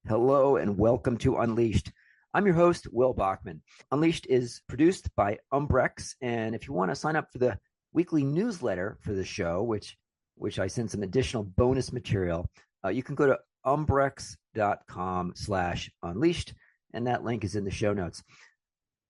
Hello and welcome to Unleashed. I'm your host, Will Bachman. Unleashed is produced by Umbrex, and if you want to sign up for the weekly newsletter for the show, which I send some additional bonus material, you can go to umbrex.com/unleashed, and that link is in the show notes.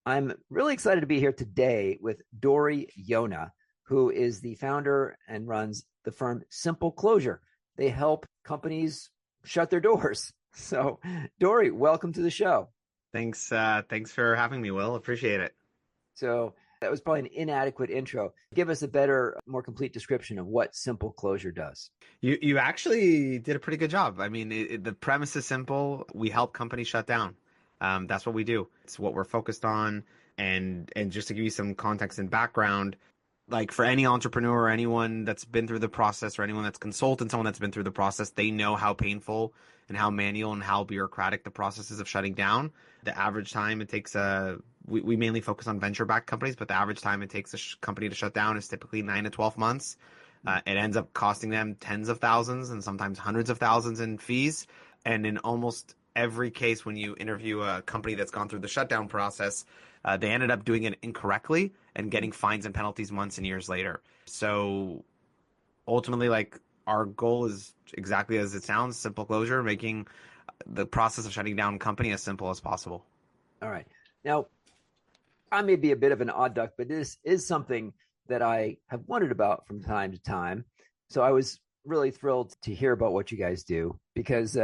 I'm really excited to be here today with Dori Yona, who is the founder and runs the firm Simple Closure. They help companies shut their doors. So, Dori, welcome to the show. Thanks for having me, Will. Appreciate it. So that was probably an inadequate intro. Give us a better, more complete description of what Simple Closure does. You actually did a pretty good job. I mean, the premise is simple. We help companies shut down. That's what we do. It's what we're focused on. And just to give you some context and background, like for any entrepreneur or anyone that's been through the process or anyone that's consulted someone that's been through the process, they know how painful and how manual and how bureaucratic the process is of shutting down. The average time it takes we mainly focus on venture-backed companies, but the average time it takes a company to shut down is typically 9 to 12 months. It ends up costing them tens of thousands and sometimes hundreds of thousands in fees. And in almost every case, when you interview a company that's gone through the shutdown process, they ended up doing it incorrectly and getting fines and penalties months and years later. So ultimately, like, our goal is exactly as it sounds, simple closure, making the process of shutting down a company as simple as possible. All right. Now, I may be a bit of an odd duck, but this is something that I have wondered about from time to time. So I was really thrilled to hear about what you guys do, because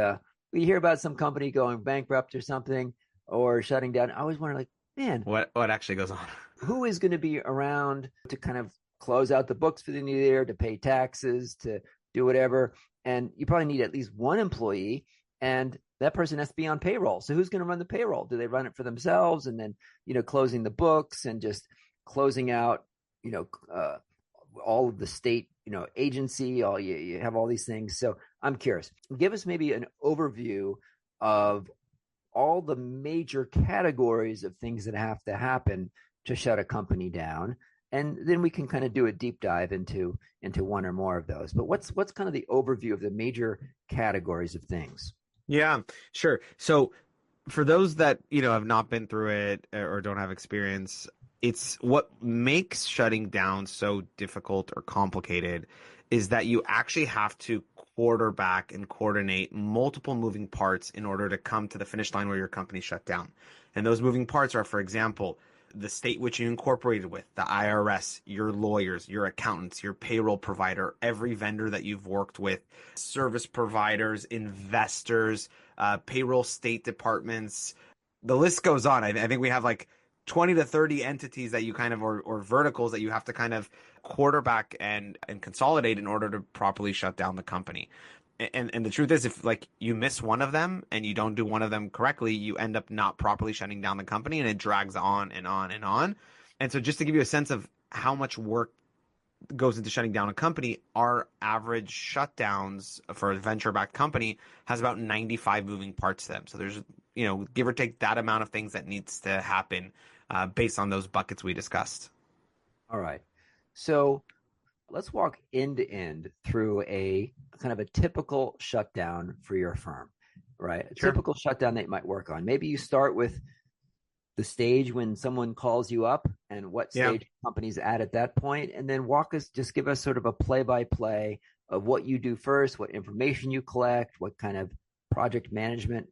we hear about some company going bankrupt or something or shutting down. I always wonder, like, man, what actually goes on? Who is going to be around to kind of close out the books for the new year, to pay taxes, to do whatever? And you probably need at least one employee, and that person has to be on payroll. So who's going to run the payroll? Do they run it for themselves and then, closing the books and just closing out, all of the state, agency, you have all these things. So I'm curious, give us maybe an overview of all the major categories of things that have to happen to shut a company down. And then we can kind of do a deep dive into one or more of those. But what's kind of the overview of the major categories of things? Yeah, sure. So for those that, have not been through it or don't have experience, it's what makes shutting down so difficult or complicated is that you actually have to quarterback and coordinate multiple moving parts in order to come to the finish line where your company shut down. And those moving parts are, for example, the state which you incorporated with, the IRS, your lawyers, your accountants, your payroll provider, every vendor that you've worked with, service providers, investors, payroll state departments. The list goes on. I think we have like 20 to 30 entities that you kind of, or verticals that you have to kind of quarterback and consolidate in order to properly shut down the company. And the truth is, if like you miss one of them and you don't do one of them correctly, you end up not properly shutting down the company, and it drags on and on and on. And so just to give you a sense of how much work goes into shutting down a company, our average shutdowns for a venture-backed company has about 95 moving parts to them. So there's, give or take that amount of things that needs to happen based on those buckets we discussed. All right. So let's walk end to end through a kind of a typical shutdown for your firm, right? A typical shutdown that you might work on. Maybe you start with the stage when someone calls you up and what stage the company's at that point, and then just give us sort of a play-by-play of what you do first, what information you collect, what kind of project management,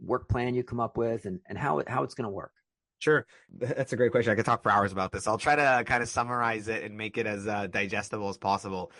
work plan you come up with, and how it's going to work. Sure. That's a great question. I could talk for hours about this. I'll try to kind of summarize it and make it as digestible as possible.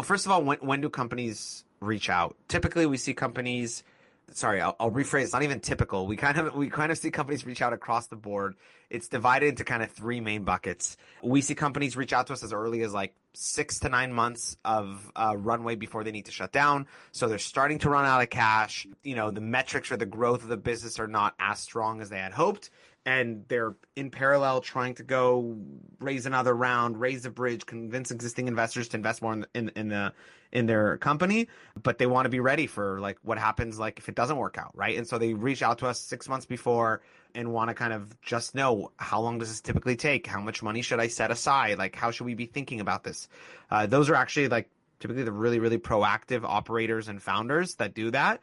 First of all, when do companies reach out? Typically, we see companies. Sorry, I'll rephrase. It's not even typical. We kind of see companies reach out across the board. It's divided into kind of three main buckets. We see companies reach out to us as early as like 6 to 9 months of runway before they need to shut down. So they're starting to run out of cash. The metrics or the growth of the business are not as strong as they had hoped. And they're in parallel trying to go raise another round, raise a bridge, convince existing investors to invest more in their company. But they want to be ready for like what happens like if it doesn't work out, right? And so they reach out to us 6 months before and want to kind of just know, how long does this typically take? How much money should I set aside? Like, how should we be thinking about this? Those are actually like typically the really, really proactive operators and founders that do that.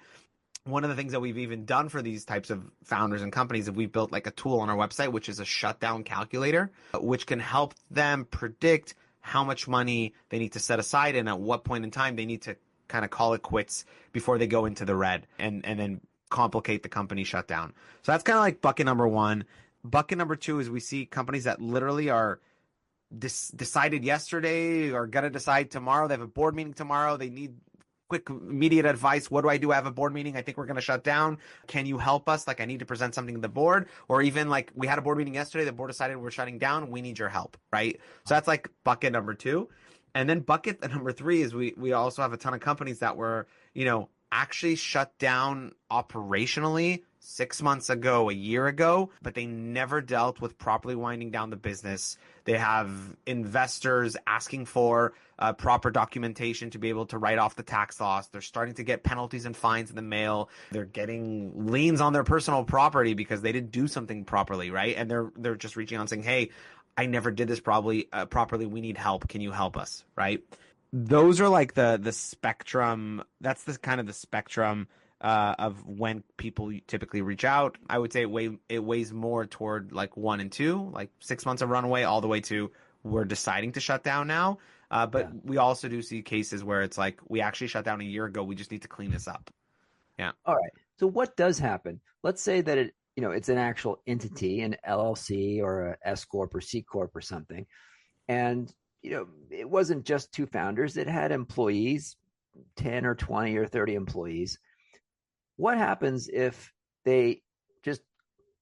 one of the things that we've even done for these types of founders and companies is we've built like a tool on our website, which is a shutdown calculator, which can help them predict how much money they need to set aside and at what point in time they need to kind of call it quits before they go into the red and then complicate the company shutdown. So that's kind of like bucket number one. Bucket number two is we see companies that literally are decided yesterday or going to decide tomorrow. They have a board meeting tomorrow. They need quick immediate advice. What do I do? I have a board meeting. I think we're going to shut down. Can you help us? Like I need to present something to the board, or even like we had a board meeting yesterday. The board decided we're shutting down. We need your help. Right. So that's like bucket number two. And then bucket number three is we also have a ton of companies that were, actually shut down operationally 6 months ago, a year ago, but they never dealt with properly winding down the business. They have investors asking for proper documentation to be able to write off the tax loss. They're starting to get penalties and fines in the mail. They're getting liens on their personal property because they didn't do something properly, right? And they're just reaching out saying, "Hey, I never did this properly. We need help. Can you help us?" Right? Those are like the spectrum. That's the kind of the spectrum of when people typically reach out. I would say it weighs more toward like 1 and 2, like 6 months of runaway, all the way to we're deciding to shut down now. But we also do see cases where it's like we actually shut down a year ago. We just need to clean this up. Yeah. All right. So what does happen? Let's say that it's an actual entity, an LLC or a S corp or C corp or something, and it wasn't just two founders. It had employees, 10 or 20 or 30 employees. What happens if they just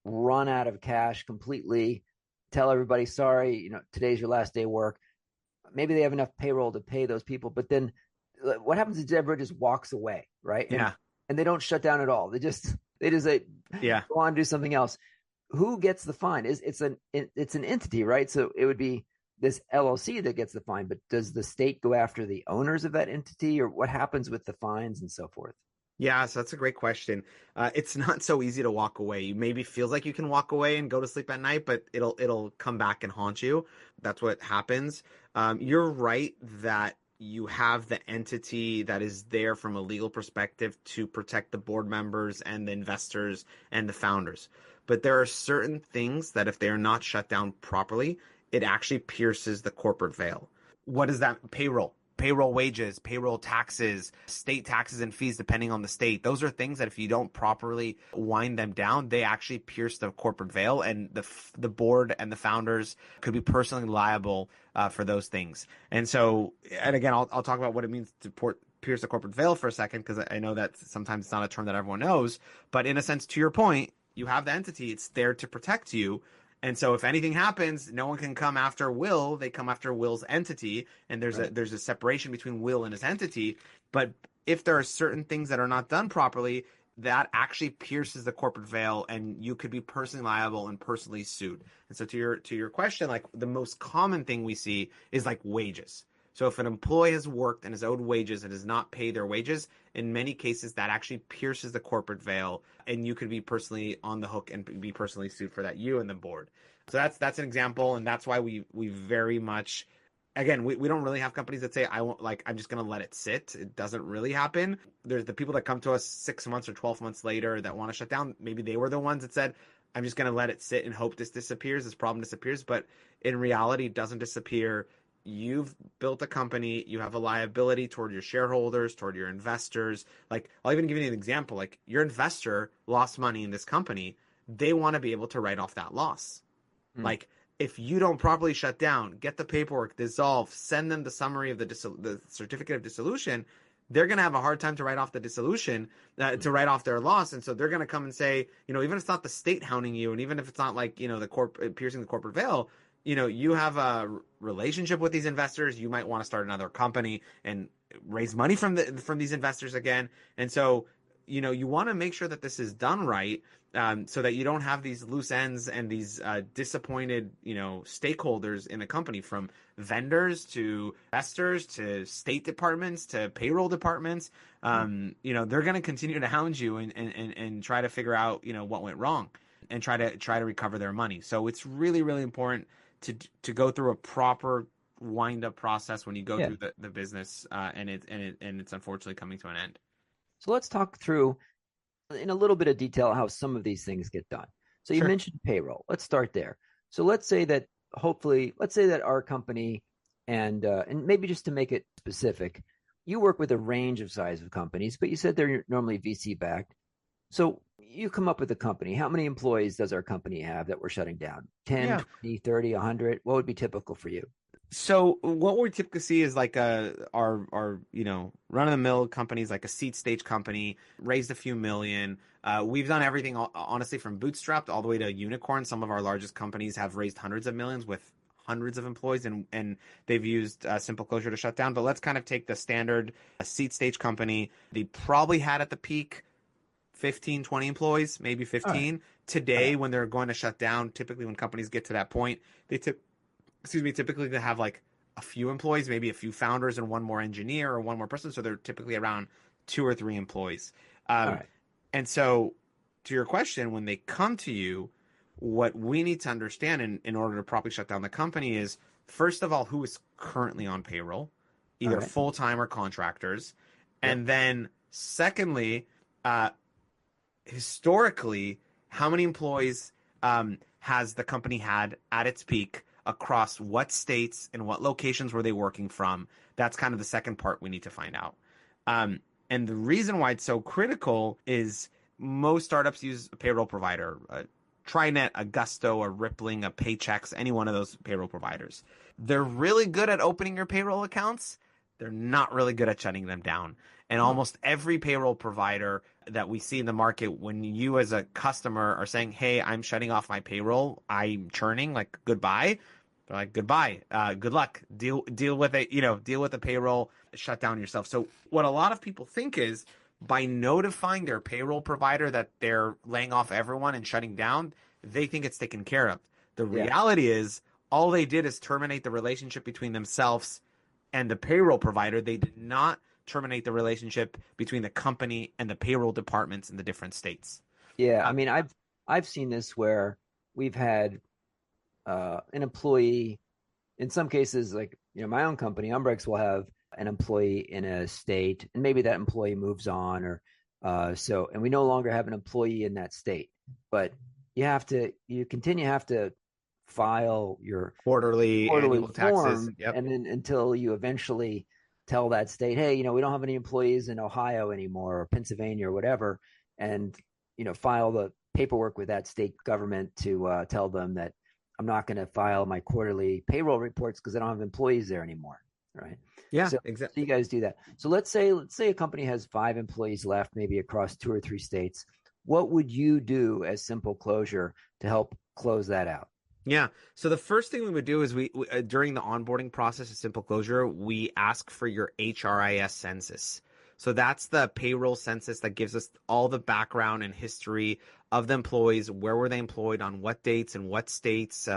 run out of cash completely, tell everybody, sorry, today's your last day of work. Maybe they have enough payroll to pay those people, but then what happens is everybody just walks away, right? Yeah. And they don't shut down at all. They just go on and do something else. Who gets the fine? It's an entity, right? So it would be this LLC that gets the fine, but does the state go after the owners of that entity, or what happens with the fines and so forth? Yeah, so that's a great question. It's not so easy to walk away. You maybe feels like you can walk away and go to sleep at night, but it'll come back and haunt you. That's what happens. You're right that you have the entity that is there from a legal perspective to protect the board members and the investors and the founders. But there are certain things that if they are not shut down properly, it actually pierces the corporate veil. What is that? Payroll wages, payroll taxes, state taxes and fees, depending on the state. Those are things that if you don't properly wind them down, they actually pierce the corporate veil, and the board and the founders could be personally liable for those things. And again, I'll talk about what it means to pierce the corporate veil for a second, because I know that sometimes it's not a term that everyone knows. But in a sense, to your point, you have the entity, it's there to protect you. And so if anything happens, no one can come after Will. They come after Will's entity, and there's a separation between Will and his entity. But if there are certain things that are not done properly, that actually pierces the corporate veil, and you could be personally liable and personally sued. And so to your question, like the most common thing we see is like wages. So if an employee has worked and is owed wages and does not pay their wages, in many cases that actually pierces the corporate veil, and you could be personally on the hook and be personally sued for that, you and the board. So that's an example, and that's why we very much, again, we don't really have companies that say I'm just going to let it sit. It doesn't really happen. There's the people that come to us 6 months or 12 months later that want to shut down. Maybe they were the ones that said, I'm just going to let it sit and hope this problem disappears. But in reality, it doesn't disappear. You've built a company, you have a liability toward your shareholders, toward your investors. Like, I'll even give you an example. Like, your investor lost money in this company. They want to be able to write off that loss. Like, if you don't properly shut down, get the paperwork, dissolve, send them the summary of the certificate of dissolution, they're going to have a hard time to write off the dissolution, to write off their loss. And so they're going to come and say, even if it's not the state hounding you, and even if it's not like, the piercing the corporate veil, you have a relationship with these investors. You might want to start another company and raise money from these investors again. And so, you want to make sure that this is done right, so that you don't have these loose ends and these disappointed, stakeholders in the company, from vendors to investors to state departments to payroll departments. They're going to continue to hound you and try to figure out, what went wrong, and try to recover their money. So it's really, really important to go through a proper wind up process when you go through the business, and it's unfortunately coming to an end. So let's talk through in a little bit of detail how some of these things get done. So you Sure. mentioned payroll. Let's start there. So let's say that let's say that our company, and maybe just to make it specific, you work with a range of size of companies, but you said they're normally VC backed. So you come up with a company. How many employees does our company have that we're shutting down? 10, Yeah. 20, 30, 100? What would be typical for you? So what we typically see is like our run of the mill companies, like a seed stage company, raised a few million. We've done everything honestly from bootstrapped all the way to unicorn. Some of our largest companies have raised hundreds of millions with hundreds of employees, and they've used simple closure to shut down. But let's kind of take the standard seed stage company. They probably had at the peak 15, 20 employees, maybe All right. 15. All Today, right. when they're going to shut down, typically when companies get to that point, typically they have like a few employees, maybe a few founders and one more engineer or one more person. So they're typically around 2 or 3 employees. All Um, right. and so to your question, when they come to you, what we need to understand in order to properly shut down the company is, first of all, who is currently on payroll, All either right. full-time or contractors. Yep. And then secondly, historically, how many employees has the company had at its peak across what states and what locations were they working from? That's kind of the second part we need to find out. Um, and the reason why it's so critical is most startups use a payroll provider, a TriNet, a Gusto, a Rippling, a Paychex, any one of those payroll providers. They're really good at opening your payroll accounts. They're not really good at shutting them down. And Oh, almost every payroll provider that we see in the market, when you as a customer are saying, "Hey, I'm shutting off my payroll, I'm churning, like goodbye," they're like, "Goodbye, good luck, deal with it, deal with the payroll, shut down yourself." So what a lot of people think is by notifying their payroll provider that they're laying off everyone and shutting down, they think it's taken care of. The yeah. reality is all they did is terminate the relationship between themselves and the payroll provider. They did not terminate the relationship between the company and the payroll departments in the different states. Yeah. I Uh, mean, I've seen this where we've had an employee in some cases, like my own company, Umbrex will have an employee in a state, and maybe that employee moves on, or and we no longer have an employee in that state. But you continue have to file your Quarterly, quarterly annual taxes. form, Yep. and then until you eventually tell that state, hey, we don't have any employees in Ohio anymore, or Pennsylvania, or whatever, and file the paperwork with that state government to tell them that I'm not going to file my quarterly payroll reports because I don't have employees there anymore, right? Yeah, So, so exactly. you guys do that. So let's say a company has 5 employees left, maybe across 2 or 3 states. What would you do as simple closure to help close that out? Yeah. So the first thing we would do is during the onboarding process of Simple Closure, we ask for your HRIS census. So that's the payroll census that gives us all the background and history of the employees. Where were they employed, on what dates and what states,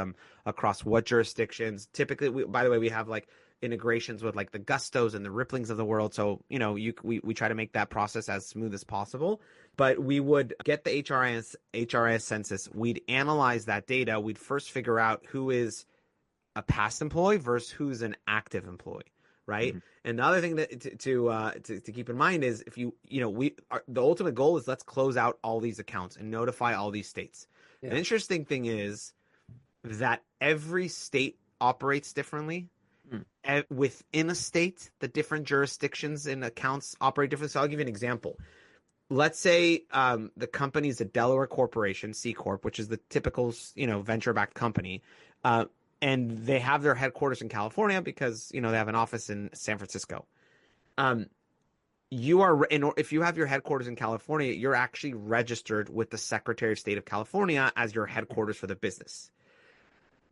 across what jurisdictions. Typically, by the way, we have like integrations with like the Gustos and the Ripplings of the world. So, we try to make that process as smooth as possible. But we would get the HRIS census. We'd analyze that data. We'd first figure out who is a past employee versus who's an active employee, right? Mm-hmm. And the other thing that to keep in mind is if the ultimate goal is let's close out all these accounts and notify all these states. An Yeah, interesting thing is that every state operates differently. mm, Within a state, the different jurisdictions and accounts operate differently. So I'll give you an example. Let's say the company is a Delaware corporation, C corp, which is the typical venture-backed company, uh, and they have their headquarters in California because they have an office in San Francisco. Um, if you have your headquarters in California, you're actually registered with the Secretary of State of California as your headquarters for the business.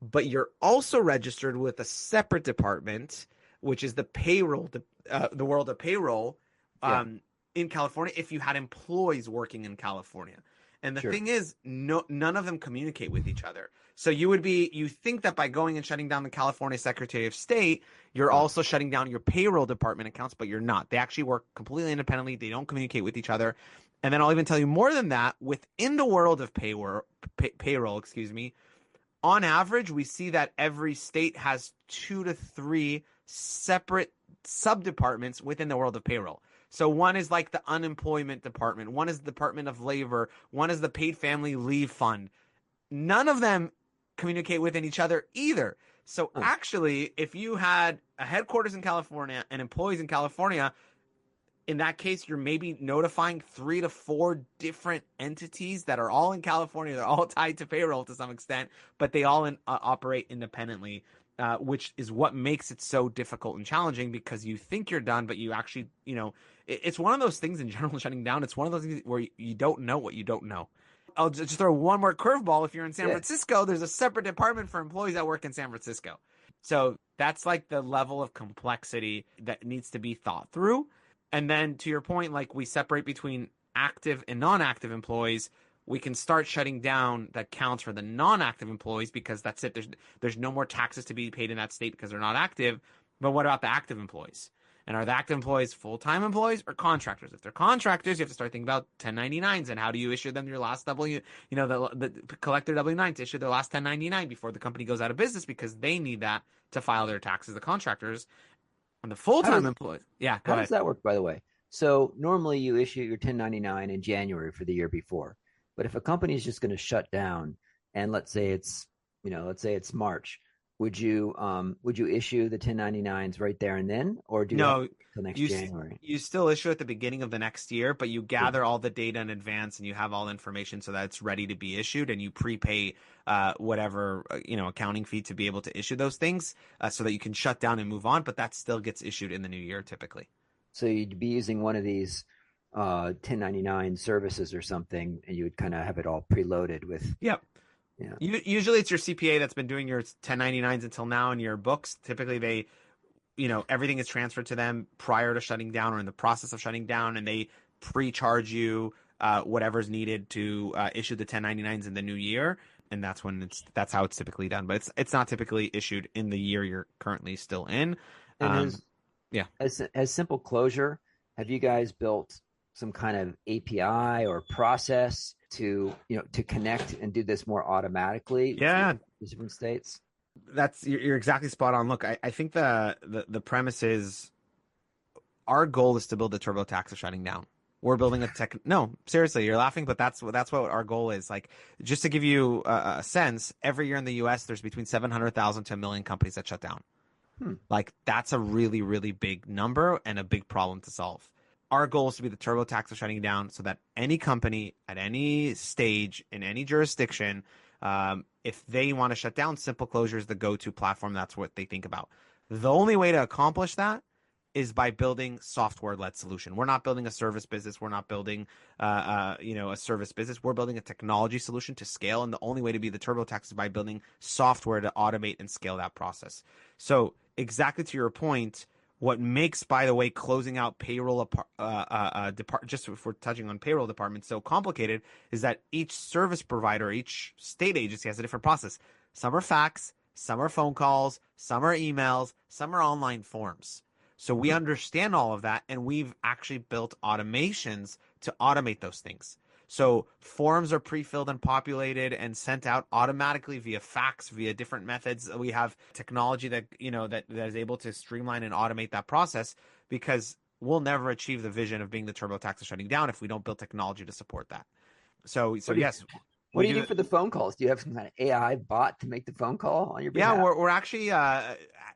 But you're also registered with a separate department, which is the payroll, the world of payroll, yeah, um, in California. If you had employees working in California, and the sure. thing is, none of them communicate with each other. So you think that by going and shutting down the California Secretary of State, you're Oh, also shutting down your payroll department accounts, but you're not. They actually work completely independently. They don't communicate with each other. And then I'll even tell you more than that. Within the world of payroll, excuse me, on average, we see that every state has 2 to 3 separate subdepartments within the world of payroll. So one is like the unemployment department, one is the Department of Labor, one is the paid family leave fund. None of them communicate within each other either. So Huh. actually, if you had a headquarters in California and employees in California, in that case, you're maybe notifying 3 to 4 different entities that are all in California. They're all tied to payroll to some extent, but they all operate independently, which is what makes it so difficult and challenging because you think you're done, but you actually, it's one of those things in general shutting down. It's one of those things where you don't know what you don't know. I'll just throw one more curveball. If you're in San Yeah. Francisco, there's a separate department for employees that work in San Francisco. So that's like the level of complexity that needs to be thought through. And then to your point, like we separate between active and non-active employees, we can start shutting down that counts for the non-active employees because that's it. There's no more taxes to be paid in that state because they're not active. But what about the active employees? And are the active employees full-time employees or contractors? If they're contractors, you have to start thinking about 1099s and how do you issue them your last the collect their W-9 to issue their last 1099 before the company goes out of business because they need that to file their taxes, the contractors. And the full-time employees. Yeah, go How ahead. does that work, by the way? So normally you issue your 1099 in January for the year before. But if a company is just going to shut down, and let's say it's March, would you issue the 1099s right there and then, or do you have to No, wait till next you January? you still issue at the beginning of the next year, but you Yeah. gather all the data in advance and you have all the information so that it's ready to be issued, and you prepay whatever accounting fee to be able to issue those things so that you can shut down and move on. But that still gets issued in the new year typically. So you'd be using one of these 1099 services or something, and you would kind of have it all preloaded with, Yep. yeah. Usually it's your CPA that's been doing your 1099s until now in your books. Typically they everything is transferred to them prior to shutting down or in the process of shutting down, and they pre-charge you whatever's needed to issue the 1099s in the new year, and that's how it's typically done. But it's not typically issued in the year you're currently still in. And Um, yeah. as simple closure, have you guys built some kind of API or process to connect and do this more automatically with Yeah, the different states? you're exactly spot on. Look, I think the premise is our goal is to build a TurboTax of shutting down. We're building a tech. No, seriously, you're laughing, but that's what our goal is. Like, just to give you a sense, every year in the U.S., there's between 700,000 to a million companies that shut down. Hmm. Like, that's a really, really big number and a big problem to solve. Our goal is to be the TurboTax of shutting down so that any company at any stage in any jurisdiction, if they want to shut down, Simple Closure is the go-to platform. That's what they think about. The only way to accomplish that is by building software-led solution. We're not building a service business. We're not building, a service business. We're building a technology solution to scale, and the only way to be the TurboTax is by building software to automate and scale that process. So exactly to your point, what makes, by the way, closing out payroll just if we're touching on payroll departments so complicated is that each service provider, each state agency has a different process. Some are fax, some are phone calls, some are emails, some are online forms. So we understand all of that, and we've actually built automations to automate those things. So forms are pre-filled and populated and sent out automatically via fax, via different methods. We have technology that that is able to streamline and automate that process because we'll never achieve the vision of being the TurboTax of shutting down if we don't build technology to support that. So yes, What we do you do do. for the phone calls? Do you have some kind of AI bot to make the phone call on your Yeah, behalf? we're actually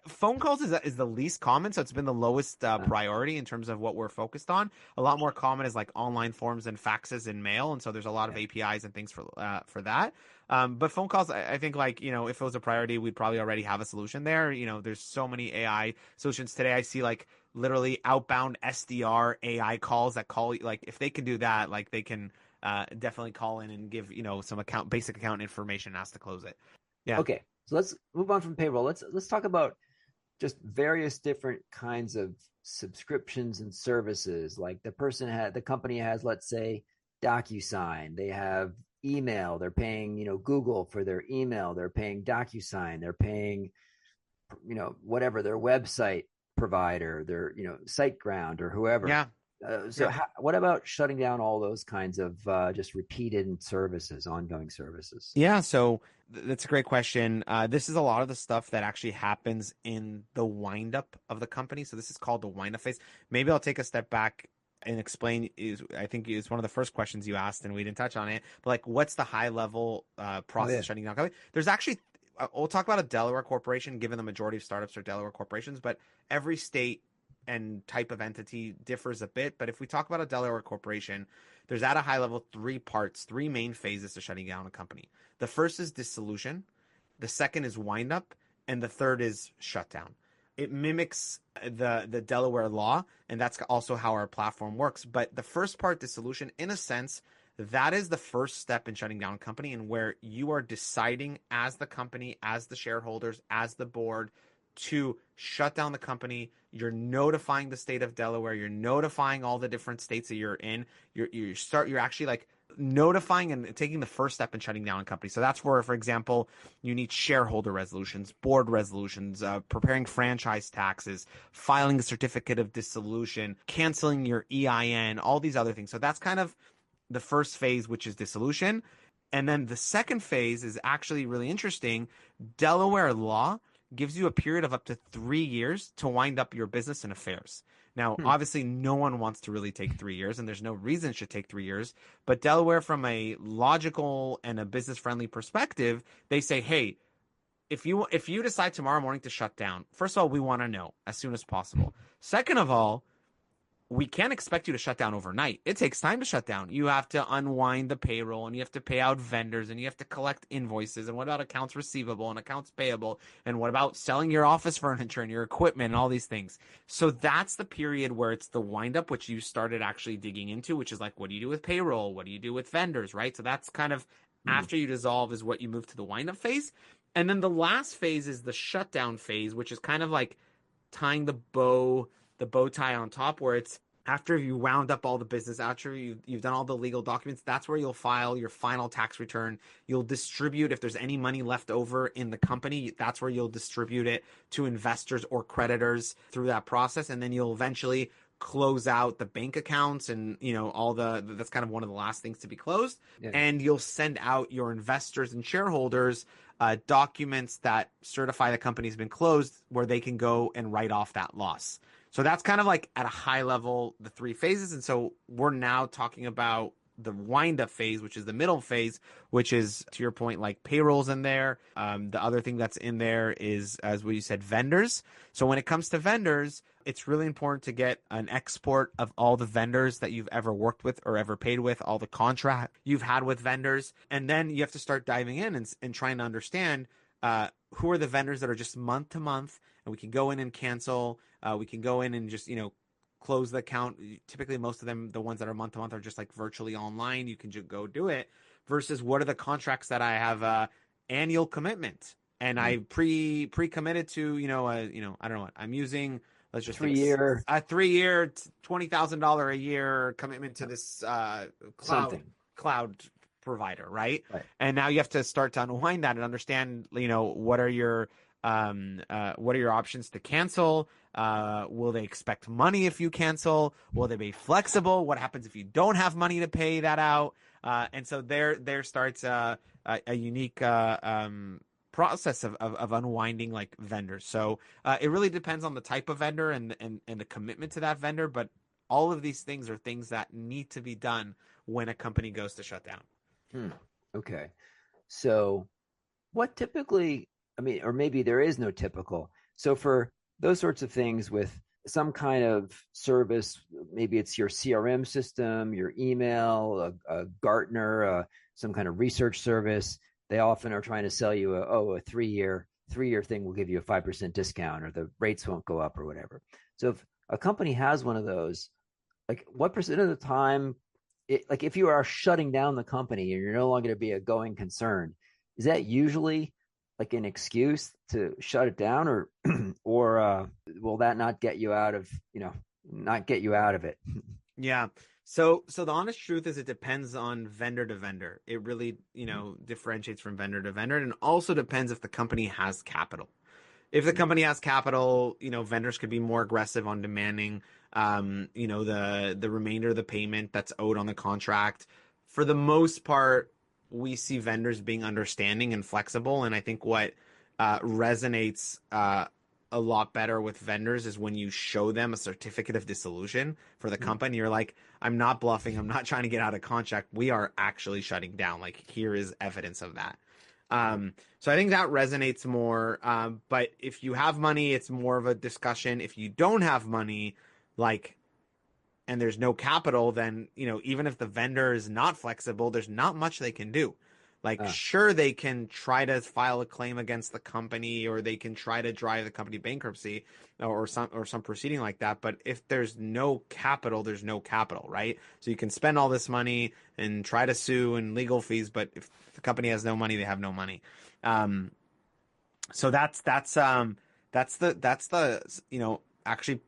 phone calls is the least common, so it's been the lowest Uh, priority in terms of what we're focused on. A lot more common is like online forms and faxes and mail, and so there's a lot of yeah. APIs and things for that. But phone calls, I think like if it was a priority, we'd probably already have a solution there. There's so many AI solutions today. I see like literally outbound SDR AI calls that call like if they can do that, like they can definitely call in and give some basic account information and ask to close it. Yeah. Okay, so let's move on from payroll. Let's talk about just various different kinds of subscriptions and services. Like the company has, let's say, DocuSign. They have email. They're paying, Google for their email. They're paying DocuSign. They're paying, whatever their website provider, their, SiteGround or whoever. Yeah. So Yeah. what about shutting down all those kinds of just repeated services, ongoing services? Yeah, so that's a great question. This is a lot of the stuff that actually happens in the windup of the company. So this is called the windup phase. Maybe I'll take a step back and explain is, I think is one of the first questions you asked and we didn't touch on it, but like what's the high level Oh process yeah. of shutting down a company? There's actually, we'll talk about a Delaware corporation, given the majority of startups are Delaware corporations, but every state and type of entity differs a bit. But if we talk about a Delaware corporation, there's at a high level three main phases to shutting down a company. The first is dissolution, the second is wind up, and the third is shutdown. It mimics the Delaware law, and that's also how our platform works. But the first part, dissolution, in a sense, that is the first step in shutting down a company, and where you are deciding as the company, as the shareholders, as the board, to shut down the company. You're notifying the state of Delaware. You're notifying all the different states that you're in. You're actually like notifying and taking the first step in shutting down a company. So that's where, for example, you need shareholder resolutions, board resolutions, preparing franchise taxes, filing a certificate of dissolution, canceling your EIN, all these other things. So that's kind of the first phase, which is dissolution. And then the second phase is actually really interesting. Delaware law gives you a period of up to 3 years to wind up your business and affairs. Now, Hmm. obviously, no one wants to really take 3 years, and there's no reason it should take 3 years. But Delaware, from a logical and a business-friendly perspective, they say, hey, if you decide tomorrow morning to shut down, first of all, we want to know as soon as possible. Second of all, we can't expect you to shut down overnight. It takes time to shut down. You have to unwind the payroll, and you have to pay out vendors, and you have to collect invoices. And what about accounts receivable and accounts payable? And what about selling your office furniture and your equipment and all these things? So that's the period where it's the wind up, which you started actually digging into, which is like, what do you do with payroll? What do you do with vendors, right? So that's kind of Hmm. after you dissolve is what you move to the wind up phase. And then the last phase is the shutdown phase, which is kind of like tying the bow tie on top, where it's after you wound up all the business, after you've done all the legal documents, that's where you'll file your final tax return. You'll distribute, if there's any money left over in the company, that's where you'll distribute it to investors or creditors through that process. And then you'll eventually close out the bank accounts and, all that's kind of one of the last things to be closed. Yeah. And you'll send out your investors and shareholders documents that certify the company's been closed, where they can go and write off that loss. So that's kind of like at a high level, the three phases. And so we're now talking about the wind up phase, which is the middle phase, which is, to your point, like payrolls in there. The other thing that's in there is, as we said, vendors. So when it comes to vendors, it's really important to get an export of all the vendors that you've ever worked with or ever paid with, all the contract you've had with vendors. And then you have to start diving in and trying to understand who are the vendors that are just month to month, and we can go in and cancel. We can go in and just, close the account. Typically, most of them, the ones that are month to month, are just like virtually online. You can just go do it. Versus, what are the contracts that I have annual commitment, and I pre-committed to, I don't know what I'm using. Let's just take 3 year a 3 year, $20,000 a year commitment to this something. cloud provider, right? Right. And now you have to start to unwind that and understand, what are your options to cancel? Will they expect money if you cancel? Will they be flexible? What happens if you don't have money to pay that out? And so there starts a unique process of unwinding like vendors. So it really depends on the type of vendor and the commitment to that vendor. But all of these things are things that need to be done when a company goes to shut down. Okay. So what typically, I mean, or maybe there is no typical. So for those sorts of things with some kind of service, maybe it's your CRM system, your email, a Gartner, some kind of research service. They often are trying to sell you a 3 year thing will give you a 5% discount, or the rates won't go up or whatever. So if a company has one of those, like what percent of the time, like if you are shutting down the company and you're no longer to be a going concern, is that usually like an excuse to shut it down, or or will that not get you out of it? Yeah. So the honest truth is, it depends on vendor to vendor. It really, differentiates from vendor to vendor, and also depends if the company has capital. If the company has capital, vendors could be more aggressive on demanding, the remainder of the payment that's owed on the contract. For the most part, we see vendors being understanding and flexible. And I think what resonates a lot better with vendors is when you show them a certificate of dissolution for the company. You're like, I'm not bluffing. I'm not trying to get out of contract. We are actually shutting down. Like, here is evidence of that. So I think that resonates more. But if you have money, it's more of a discussion. If you don't have money, like, and there's no capital, then, even if the vendor is not flexible, there's not much they can do. Like, sure, they can try to file a claim against the company, or they can try to drive the company bankruptcy, or some proceeding like that. But if there's no capital, there's no capital, right? So you can spend all this money and try to sue and legal fees, but if the company has no money, they have no money. So that's the actually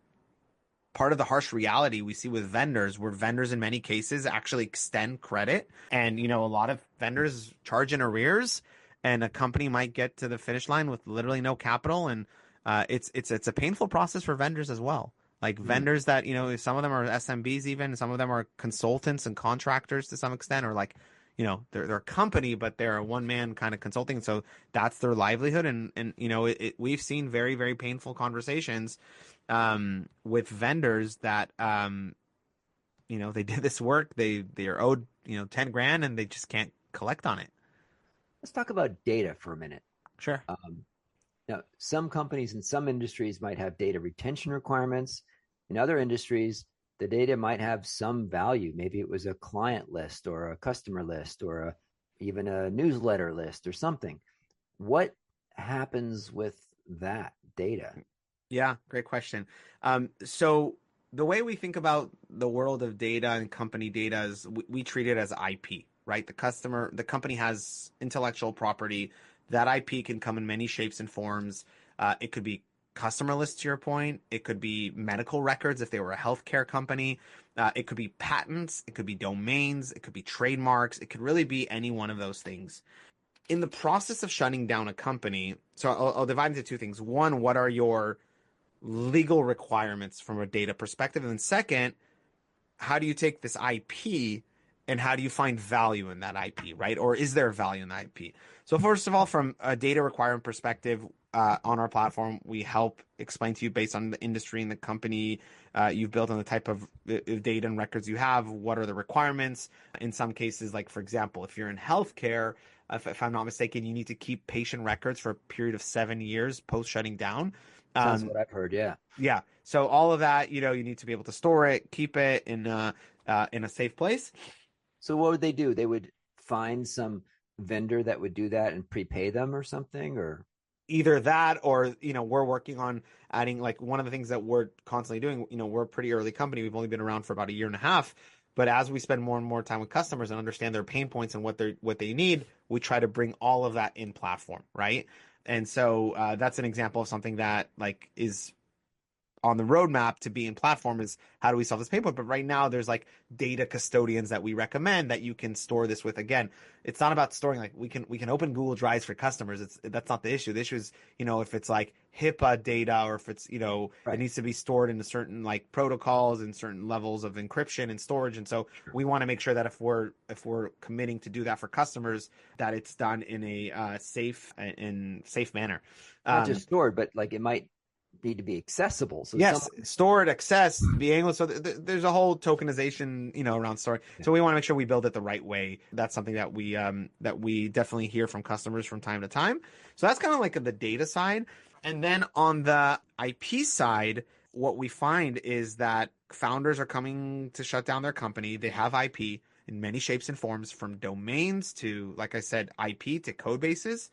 part of the harsh reality we see with vendors, where vendors in many cases actually extend credit. And, a lot of vendors charge in arrears, and a company might get to the finish line with literally no capital. And it's a painful process for vendors as well. Like vendors that, some of them are SMBs, even some of them are consultants and contractors to some extent, or like, they're a company, but they're a one-man kind of consulting. So that's their livelihood. And we've seen very, very painful conversations with vendors that, they did this work, they are owed, 10 grand, and they just can't collect on it. Let's talk about data for a minute. Sure. Now, some companies in some industries might have data retention requirements. In other industries, the data might have some value. Maybe it was a client list or a customer list, or even a newsletter list or something. What happens with that data? Yeah, great question. So the way we think about the world of data and company data is we treat it as IP, right? The company has intellectual property. That IP can come in many shapes and forms. It could be customer lists, to your point. It could be medical records if they were a healthcare company. It could be patents. It could be domains. It could be trademarks. It could really be any one of those things. In the process of shutting down a company, so I'll divide into two things. One, what are your legal requirements from a data perspective? And then second, how do you take this IP and how do you find value in that IP, right? Or is there value in the IP? So first of all, from a data requirement perspective, on our platform, we help explain to you based on the industry and the company you've built, on the type of data and records you have, what are the requirements. In some cases, like for example, if you're in healthcare, if I'm not mistaken, you need to keep patient records for a period of 7 years post shutting down. Sounds what I've heard. Yeah. Yeah. So all of that, you need to be able to store it, keep it in a safe place. So what would they do? They would find some vendor that would do that and prepay them or something, or either that, or we're working on adding, like, one of the things that we're constantly doing. We're a pretty early company. We've only been around for about a year and a half. But as we spend more and more time with customers and understand their pain points and what they need, we try to bring all of that in platform, right? And so that's an example of something that, like, is on the roadmap to be in platform, is how do we solve this pain point. But right now there's like data custodians that we recommend that you can store this with. Again, it's not about storing, like, we can open Google Drives for customers. That's not the issue. The issue is, if it's like HIPAA data, or if it's, right, it needs to be stored in a certain, like, protocols and certain levels of encryption and storage. And so we want to make sure that if we're committing to do that for customers, that it's done in a safe manner. Not just stored, but like it might need to be accessible. So yes, stored, access, being able. So there's a whole tokenization, around storing. Yeah. So we want to make sure we build it the right way. That's something that we definitely hear from customers from time to time. So that's kind of like the data side. And then on the IP side, what we find is that founders are coming to shut down their company. They have IP in many shapes and forms, from domains to, like I said, IP to code bases.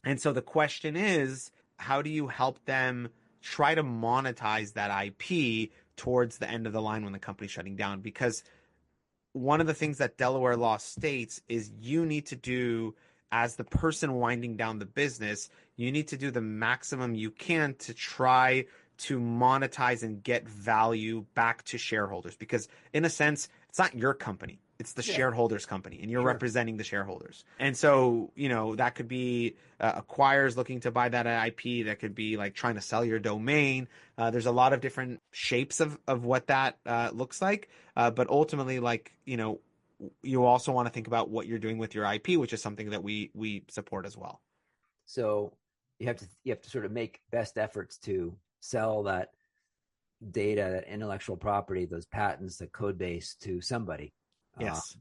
And so the question is, how do you help them try to monetize that IP towards the end of the line when the company's shutting down? Because one of the things that Delaware law states is you need to do, as the person winding down the business, you need to do the maximum you can to try to monetize and get value back to shareholders. Because in a sense, it's not your company. It's the shareholders' company, and you're representing the shareholders. And so, that could be acquirers looking to buy that IP. That could be like trying to sell your domain. There's a lot of different shapes of what that looks like. But ultimately, like, you also want to think about what you're doing with your IP, which is something that we support as well. So you have to sort of make best efforts to sell that data, that intellectual property, those patents, the code base to somebody. Yes.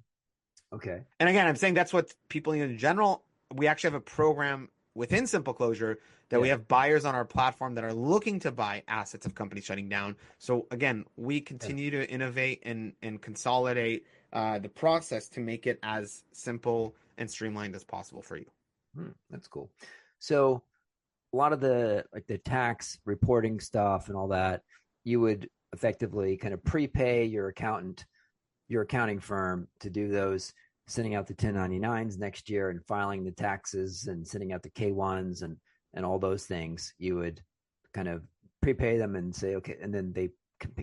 Okay. And again, I'm saying that's what people need in general. We actually have a program within Simple Closure that we have buyers on our platform that are looking to buy assets of companies shutting down. So again, we continue to innovate and consolidate the process to make it as simple and streamlined as possible for you. That's cool. So a lot of the tax reporting stuff and all that, you would effectively kind of prepay your accounting firm to do those, sending out the 1099s next year and filing the taxes and sending out the K1s and all those things. You would kind of prepay them and say, okay, and then they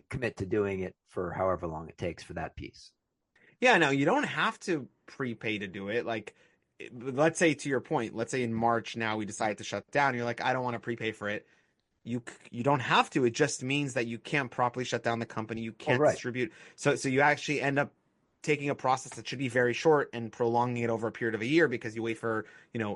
commit to doing it for however long it takes for that piece. Yeah, no, you don't have to prepay to do it. Like, let's say to your point, let's say in March now we decide to shut down. You're like, I don't want to prepay for it. You don't have to. It just means that you can't properly shut down the company. You can't distribute. So you actually end up taking a process that should be very short and prolonging it over a period of a year because you wait for,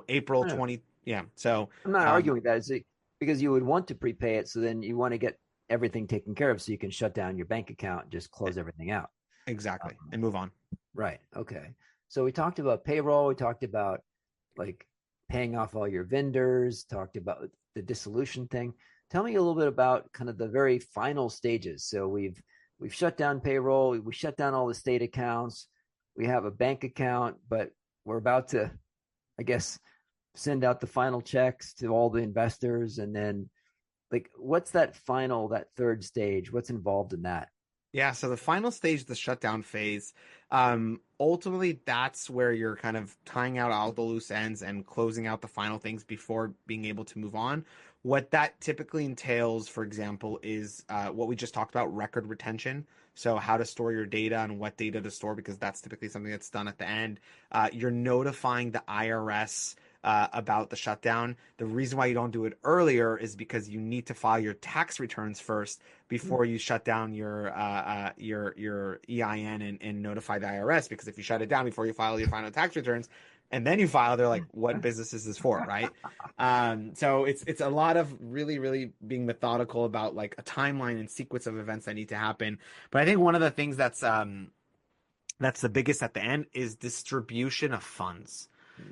April 20. Yeah. So I'm not arguing that. It's because you would want to prepay it. So then you want to get everything taken care of so you can shut down your bank account and just close everything out. Exactly. And move on. Right. Okay. So we talked about payroll. We talked about like paying off all your vendors, talked about the dissolution thing. Tell me a little bit about kind of the very final stages. So we've shut down payroll, we shut down all the state accounts, we have a bank account, but we're about to, I guess, send out the final checks to all the investors. And then what's that third stage? What's involved in that? Yeah, so the final stage, the shutdown phase, ultimately that's where you're kind of tying out all the loose ends and closing out the final things before being able to move on. What that typically entails, for example, is what we just talked about, record retention. So how to store your data and what data to store, because that's typically something that's done at the end. You're notifying the IRS about the shutdown. The reason why you don't do it earlier is because you need to file your tax returns first before you shut down your EIN and notify the IRS. Because if you shut it down before you file your final tax returns, and then you file, they're like, "What business is this for?" Right? So it's a lot of really, really being methodical about like a timeline and sequence of events that need to happen. But I think one of the things that's the biggest at the end is distribution of funds.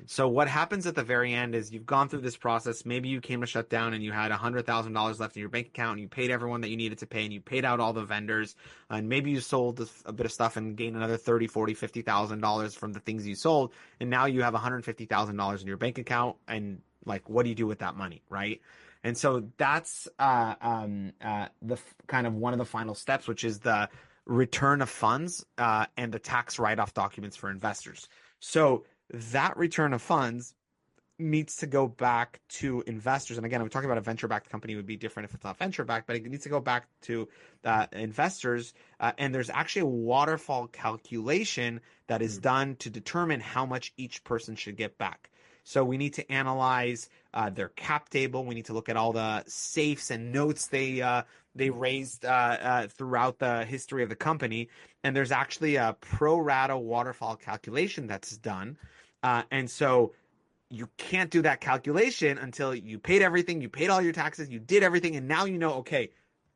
So what happens at the very end is you've gone through this process. Maybe you came to shut down and you had $100,000 left in your bank account and you paid everyone that you needed to pay and you paid out all the vendors. And maybe you sold a bit of stuff and gained another $30,000, $40,000, $50,000 from the things you sold. And now you have $150,000 in your bank account. And like, what do you do with that money? Right. And so that's the kind of one of the final steps, which is the return of funds and the tax write-off documents for investors. So that return of funds needs to go back to investors. And again, I'm talking about a venture-backed company. It would be different if it's not venture-backed, but it needs to go back to investors. And there's actually a waterfall calculation that is done to determine how much each person should get back. So we need to analyze their cap table. We need to look at all the safes and notes they raised throughout the history of the company. And there's actually a pro rata waterfall calculation that's done. And so you can't do that calculation until you paid everything, you paid all your taxes, you did everything, and now you know, okay,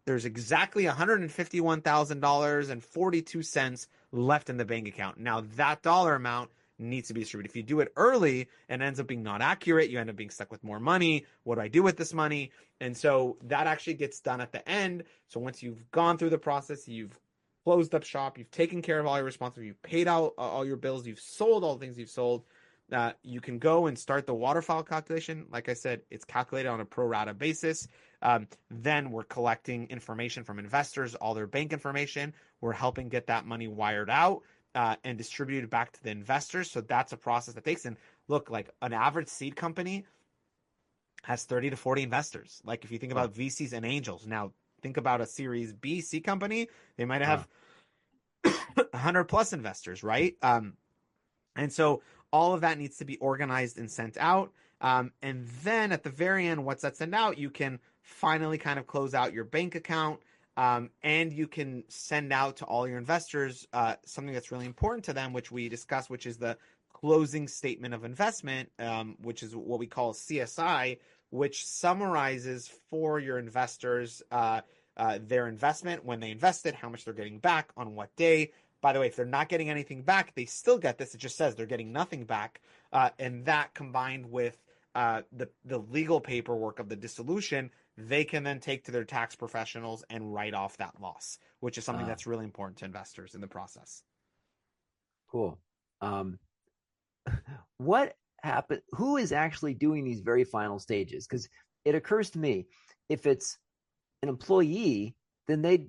there's exactly $151,000.42 left in the bank account. Now that dollar amount needs to be distributed. If you do it early and it ends up being not accurate, you end up being stuck with more money. What do I do with this money? And so that actually gets done at the end. So once you've gone through the process, you've closed up shop, you've taken care of all your responsibilities, you've paid out all your bills, you've sold all the things you've sold, you can go and start the waterfall calculation. Like I said, it's calculated on a pro rata basis. Then we're collecting information from investors, all their bank information. We're helping get that money wired out and distributed back to the investors. So that's a process that takes. And look, like an average seed company has 30 to 40 investors. Like if you think about VCs and angels, now think about a Series B C company, they might have 100 plus investors, right? And so all of that needs to be organized and sent out. And then at the very end, once that's sent out, you can finally kind of close out your bank account. And you can send out to all your investors something that's really important to them, which we discussed, which is the closing statement of investment, which is what we call CSI, which summarizes for your investors their investment, when they invested, how much they're getting back, on what day. By the way, if they're not getting anything back, they still get this. It just says they're getting nothing back. And that combined with the legal paperwork of the dissolution, they can then take to their tax professionals and write off that loss, which is something that's really important to investors in the process. Cool. What happened? Who is actually doing these very final stages? Because it occurs to me, if it's an employee, then they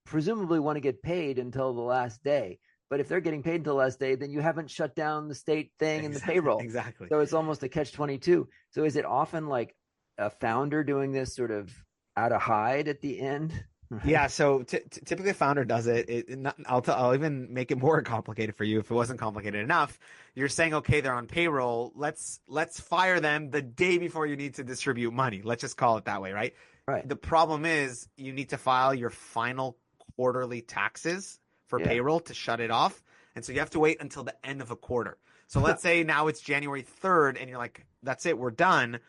presumably want to get paid until the last day. But if they're getting paid until the last day, then you haven't shut down the state thing and the payroll. Exactly. So it's almost a catch-22. So is it often like a founder doing this sort of out of hide at the end? Yeah, so typically a founder does it. I'll even make it more complicated for you if it wasn't complicated enough. You're saying, okay, they're on payroll. Let's fire them the day before you need to distribute money. Let's just call it that way, right? Right. The problem is you need to file your final quarterly taxes for payroll to shut it off. And so you have to wait until the end of a quarter. So let's say now it's January 3rd and you're like, that's it, we're done.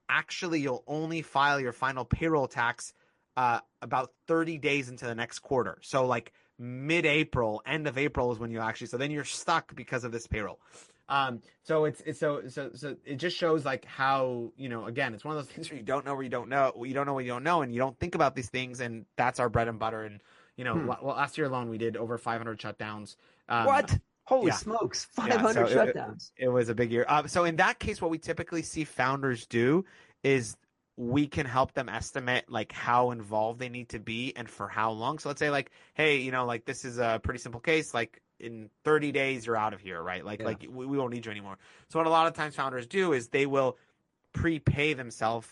Actually, you'll only file your final payroll tax about 30 days into the next quarter. So like mid-April, end of April is when you actually, so then you're stuck because of this payroll. So it just shows like how, again, it's one of those things where you don't know where you don't know, you don't know what you don't know, and you don't think about these things, and that's our bread and butter. And well, last year alone we did over 500 shutdowns. What? Holy smokes! 500 shutdowns. It was a big year. So in that case, what we typically see founders do is we can help them estimate like how involved they need to be and for how long. So let's say like, hey, like this is a pretty simple case. Like in 30 days, you're out of here, right? Like we won't need you anymore. So what a lot of times founders do is they will prepay themselves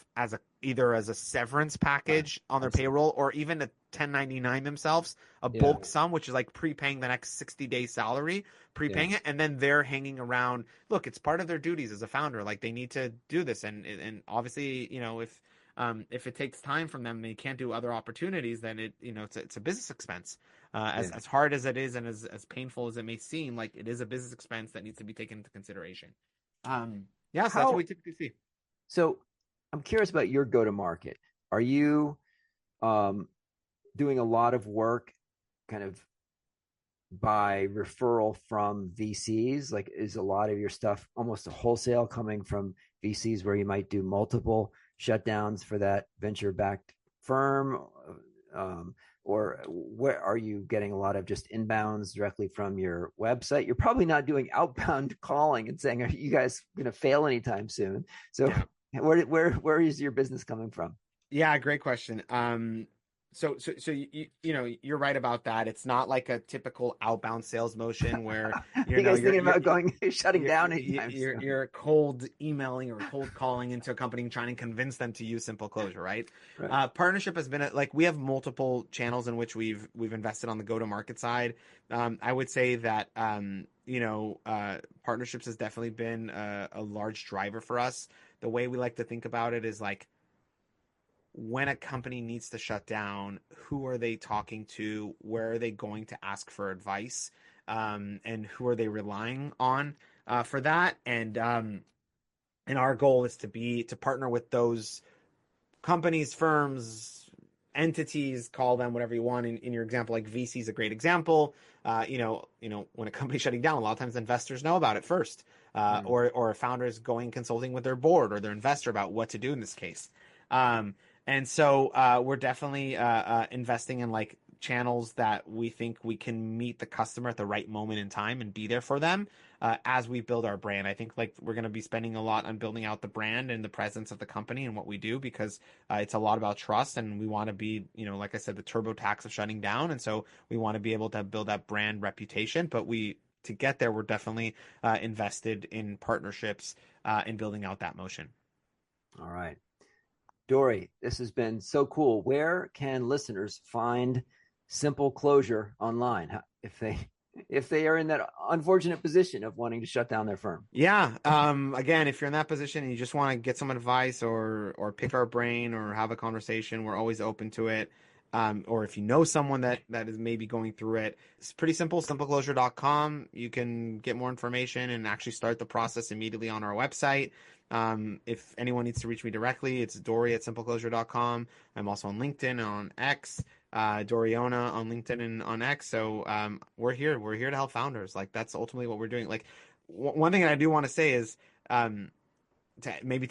either as a severance package on their payroll, or even a 1099 themselves, a bulk sum, which is like prepaying the next 60-day salary, prepaying it, and then they're hanging around. Look, it's part of their duties as a founder. Like they need to do this, and obviously, if it takes time from them, they can't do other opportunities, then it's a business expense. As hard as it is and as painful as it may seem, like it is a business expense that needs to be taken into consideration. So that's what we typically see. So I'm curious about your go-to-market. Are you doing a lot of work kind of by referral from VCs? Like is a lot of your stuff almost a wholesale coming from VCs where you might do multiple shutdowns for that venture-backed firm? Or where are you getting a lot of just inbounds directly from your website? You're probably not doing outbound calling and saying, are you guys going to fail anytime soon? So where is your business coming from? Yeah, great question. So you're right about that. It's not like a typical outbound sales motion where you guys thinking about shutting down. You're cold emailing or cold calling into a company and trying to convince them to use Simple Closure, right? Partnership has been we have multiple channels in which we've invested on the go-to-market side. I would say that partnerships has definitely been a large driver for us. The way we like to think about it is like, when a company needs to shut down, who are they talking to? Where are they going to ask for advice? And who are they relying on for that? And our goal is to partner with those companies, firms, entities, call them whatever you want. In your example, like VC is a great example. When a company's shutting down, a lot of times investors know about it first, or a founder is going consulting with their board or their investor about what to do in this case. And so we're definitely investing in like channels that we think we can meet the customer at the right moment in time and be there for them as we build our brand. I think like we're going to be spending a lot on building out the brand and the presence of the company and what we do, because it's a lot about trust, and we want to be, like I said, the TurboTax of shutting down. And so we want to be able to build that brand reputation, but to get there, we're definitely invested in partnerships and building out that motion. All right. Dori, this has been so cool. Where can listeners find Simple Closure online if they are in that unfortunate position of wanting to shut down their firm? Yeah. Again, if you're in that position and you just want to get some advice or pick our brain or have a conversation, we're always open to it. or if you know someone that is maybe going through it, it's pretty simple. Simpleclosure.com. You can get more information and actually start the process immediately on our website. If anyone needs to reach me directly, it's Dori@simpleclosure.com. I'm also on LinkedIn and on X, Dori Yona on LinkedIn and on X. So we're here. We're here to help founders. Like that's ultimately what we're doing. Like one thing that I do want to say is to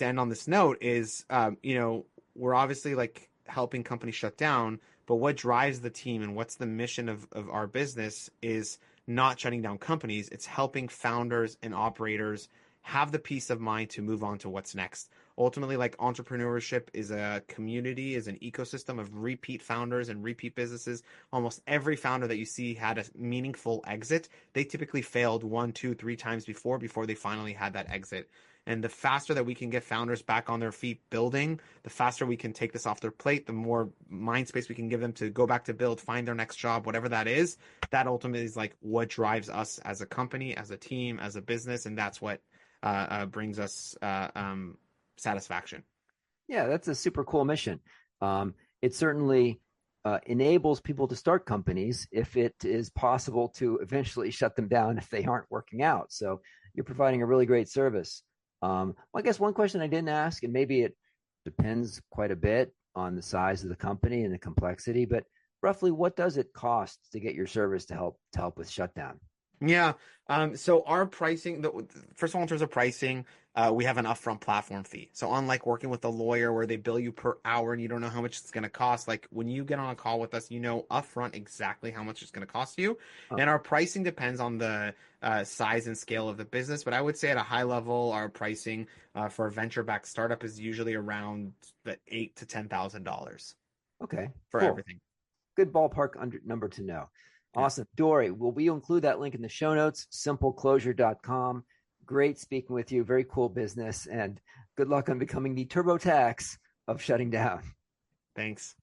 end on this note is we're obviously like helping companies shut down, but what drives the team and what's the mission of our business is not shutting down companies. It's helping founders and operators have the peace of mind to move on to what's next. Ultimately, like entrepreneurship is a community, is an ecosystem of repeat founders and repeat businesses. Almost every founder that you see had a meaningful exit. They typically failed 1, 2, 3 times before they finally had that exit. And the faster that we can get founders back on their feet building, the faster we can take this off their plate, the more mind space we can give them to go back to build, find their next job, whatever that is. That ultimately is like what drives us as a company, as a team, as a business. And that's what brings us satisfaction. Yeah, that's a super cool mission. It certainly enables people to start companies if it is possible to eventually shut them down if they aren't working out. So you're providing a really great service. Well, I guess one question I didn't ask, and maybe it depends quite a bit on the size of the company and the complexity, but roughly what does it cost to get your service to help with shutdown? Yeah. So our pricing, first of all, in terms of pricing, we have an upfront platform fee. So unlike working with a lawyer where they bill you per hour and you don't know how much it's going to cost, like when you get on a call with us, you know upfront exactly how much it's going to cost you. Oh, And our pricing depends on the size and scale of the business. But I would say at a high level, our pricing for a venture-backed startup is usually around the $8,000 to $10,000 okay, for cool. everything. Good ballpark number to know. Yeah. Awesome. Dori, will we include that link in the show notes? Simpleclosure.com. Great speaking with you. Very cool business. And good luck on becoming the TurboTax of shutting down. Thanks.